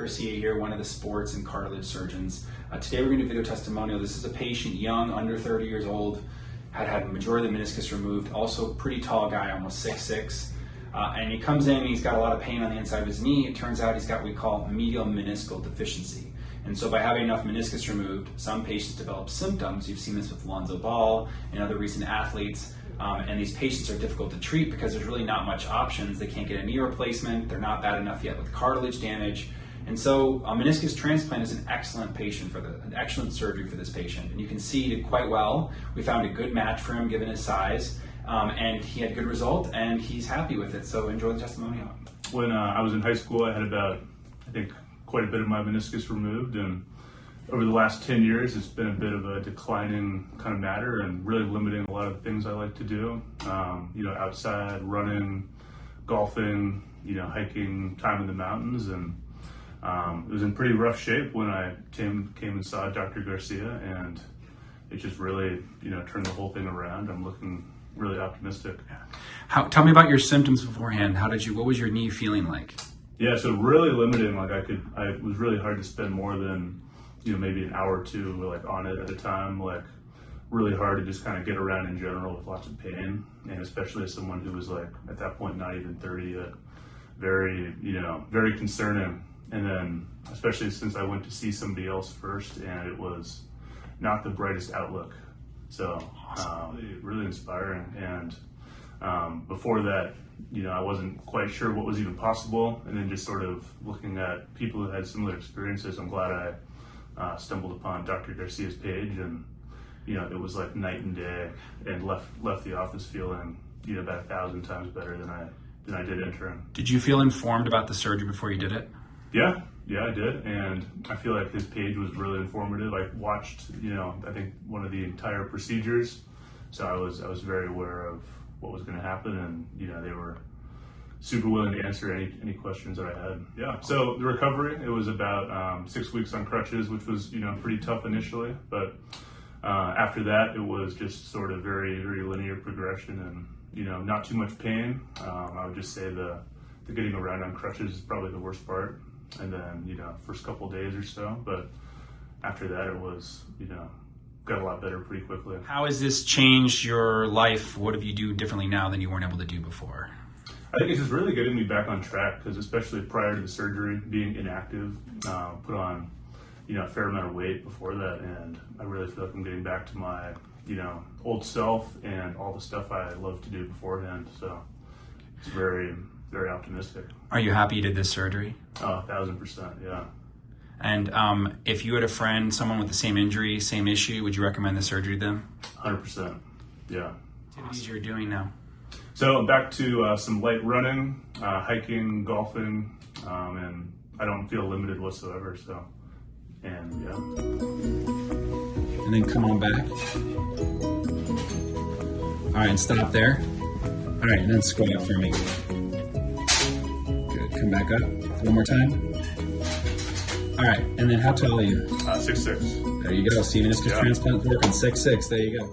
Garcia here, one of the sports and cartilage surgeons. Today we're going to do a video testimonial. This is a patient, young, under 30 years old, had the majority of the meniscus removed, also pretty tall guy, almost 6'6". And he comes in and he's got a lot of pain on the inside of his knee. It turns out he's got what we call medial meniscal deficiency. And so by having enough meniscus removed, some patients develop symptoms. You've seen this with Lonzo Ball and other recent athletes. And these patients are difficult to treat because there's really not much options. They can't get a knee replacement. They're not bad enough yet with cartilage damage. And so a meniscus transplant is an excellent an excellent surgery for this patient. And you can see he did quite well. We found a good match for him given his size. And he had a good result and he's happy with it. So enjoy the testimonial. When I was in high school, I had about, I think, quite a bit of my meniscus removed, and over the last 10 years it's been a bit of a declining kind of matter and really limiting a lot of the things I like to do, outside, running, golfing, hiking, time in the mountains, and it was in pretty rough shape when I came and saw Dr. Garcia, and it just really turned the whole thing around. I'm looking really optimistic. Tell me about your symptoms beforehand. What was your knee feeling like? Yeah, so really limiting. It was really hard to spend more than, maybe an hour or two on it at a time. Really hard to just kind of get around in general with lots of pain, and especially as someone who was at that point not even 30 yet, very concerning. And then especially since I went to see somebody else first, and it was not the brightest outlook. So really inspiring. And before that, I wasn't quite sure what was even possible, and then just sort of looking at people who had similar experiences, I'm glad I stumbled upon Dr. Garcia's page, and it was like night and day, and left the office feeling about 1,000 times better than I did entering. Did you feel informed about the surgery before you did it? Yeah, I did, and I feel like his page was really informative. I watched, I think one of the entire procedures, so I was very aware of what was going to happen, and they were super willing to answer any questions that I had. Yeah. So the recovery, it was about 6 weeks on crutches, which was pretty tough initially, but after that it was just sort of very, very linear progression, and not too much pain. I would just say the getting around on crutches is probably the worst part, and then first couple days or so, but after that it was got a lot better pretty quickly. How has this changed your life? What have you do differently now than you weren't able to do before? I think it's just really getting me back on track, because especially prior to the surgery, being inactive, put on a fair amount of weight before that, and I really feel like I'm getting back to my old self and all the stuff I loved to do beforehand. So it's very, very optimistic. Are you happy you did this surgery? 1,000%, yeah. And if you had a friend, someone with the same injury, same issue, would you recommend the surgery to them? 100%, yeah. Activities you're doing now? So back to some light running, hiking, golfing, and I don't feel limited whatsoever. So, and yeah. And then come on back. All right, and stop there. All right, and then squat for me. Good. Come back up. One more time. All right, and then how tall are you? 6'6". There you go. See, meniscus transplant working 6'6". There you go.